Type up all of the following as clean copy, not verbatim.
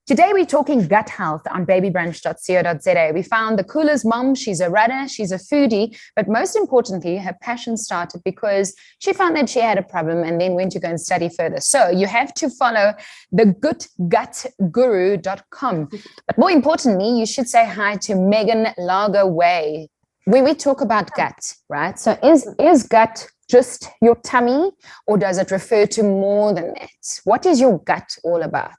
Today, we're talking gut health on babybrunch.co.za. We found the coolest mom. She's a runner, she's a foodie, but most importantly, her passion started because she found that she had a problem and then went to go and study further. So you have to follow the goodgutguru.com. But more importantly, you should say hi to Megan Lagerwey. When we talk about gut, right? So is gut just your tummy, or does it refer to more than that? What is your gut all about?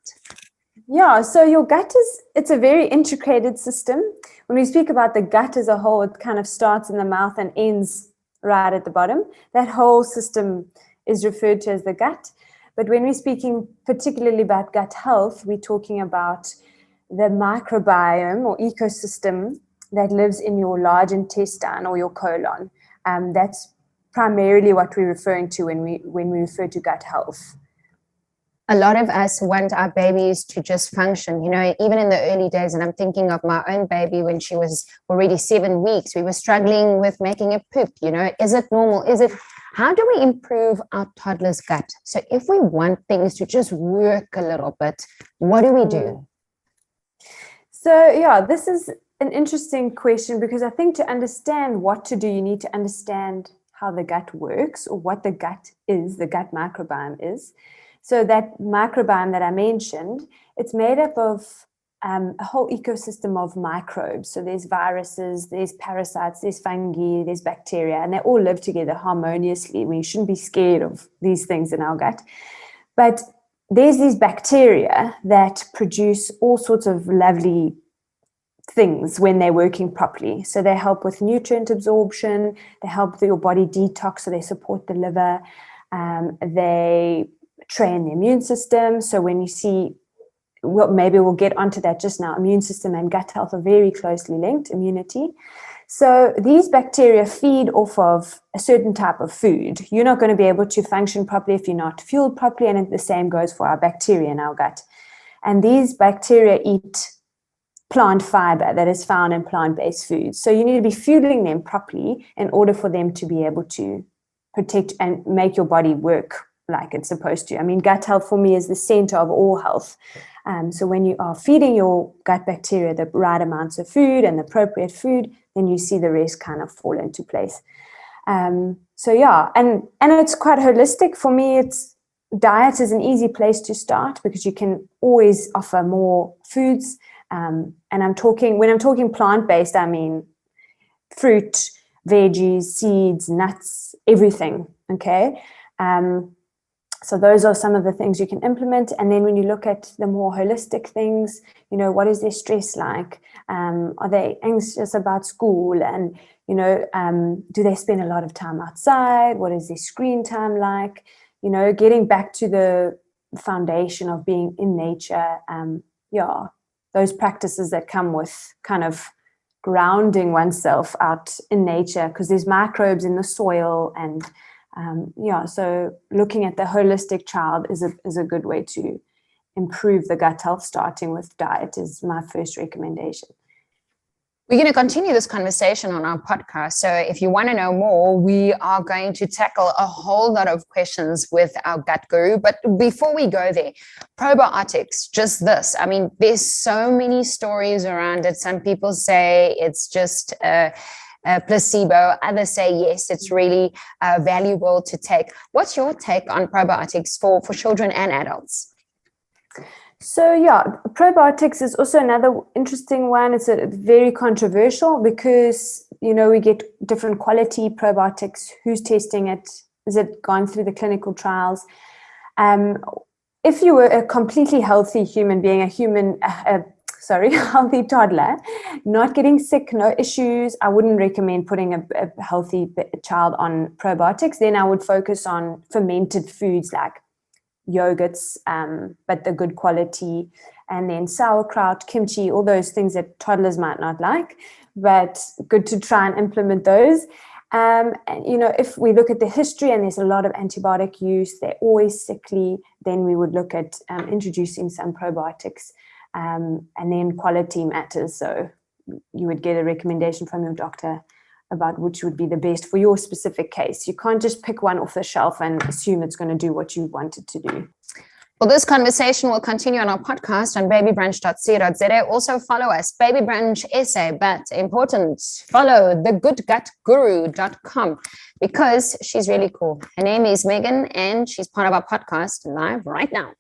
Yeah, so your gut it's a very integrated system. When we speak about the gut as a whole, it kind of starts in the mouth and ends right at the bottom. That whole system is referred to as the gut. But when we're speaking particularly about gut health, we're talking about the microbiome or ecosystem that lives in your large intestine or your colon. That's primarily what we're referring to when we refer to gut health. A lot of us want our babies to just function, even in the early days. And I'm thinking of my own baby when she was already 7 weeks. We were struggling with making a poop. Is it normal? How do we improve our toddler's gut? So if we want things to just work a little bit, what do we do? So, yeah, this is an interesting question, because I think to understand what to do, you need to understand how the gut works, or what the gut is, the gut microbiome is. So that microbiome that I mentioned, it's made up of a whole ecosystem of microbes. So there's viruses, there's parasites, there's fungi, there's bacteria, and they all live together harmoniously. We shouldn't be scared of these things in our gut. But there's these bacteria that produce all sorts of lovely things when they're working properly. So they help with nutrient absorption, they help your body detox, so they support the liver, they train the immune system. So when you see, well, maybe we'll get onto that just now, immune system and gut health are very closely linked, immunity. So these bacteria feed off of a certain type of food. You're not going to be able to function properly if you're not fueled properly, and the same goes for our bacteria in our gut. And these bacteria eat plant fiber that is found in plant-based foods. So you need to be fueling them properly in order for them to be able to protect and make your body work like it's supposed to. I mean, gut health for me is the center of all health. So when you are feeding your gut bacteria the right amounts of food and the appropriate food, then you see the rest kind of fall into place. So yeah, and it's quite holistic. For me, diet is an easy place to start, because you can always offer more foods. And when I'm talking plant-based, I mean fruit, veggies, seeds, nuts, everything. Okay. So those are some of the things you can implement. And then when you look at the more holistic things, what is their stress like? Are they anxious about school? And, do they spend a lot of time outside? What is their screen time like? Getting back to the foundation of being in nature. Those practices that come with kind of grounding oneself out in nature, because there's microbes in the soil, and so looking at the holistic child is a good way to improve the gut health. Starting with diet is my first recommendation. We're going to continue this conversation on our podcast. So if you want to know more, we are going to tackle a whole lot of questions with our gut guru. But before we go there, probiotics, just this. I mean, there's so many stories around it. Some people say it's just a placebo. Others say, yes, it's really valuable to take. What's your take on probiotics for children and adults? So yeah, probiotics is also another interesting one. It's very controversial, because, we get different quality probiotics. Who's testing it? Is it gone through the clinical trials? If you were a completely healthy human being, healthy toddler, not getting sick, no issues, I wouldn't recommend putting a healthy child on probiotics. Then I would focus on fermented foods like yogurts, but the good quality, and then sauerkraut, kimchi, all those things that toddlers might not like, but good to try and implement those. And if we look at the history, and there's a lot of antibiotic use, they're always sickly, then we would look at introducing some probiotics. And then quality matters. So you would get a recommendation from your doctor about which would be the best for your specific case. You can't just pick one off the shelf and assume it's going to do what you want it to do. Well, this conversation will continue on our podcast on babybrunch.co.za. Also follow us, Baby Brunch SA, but important, follow thegoodgutguru.com because she's really cool. Her name is Megan and she's part of our podcast live right now.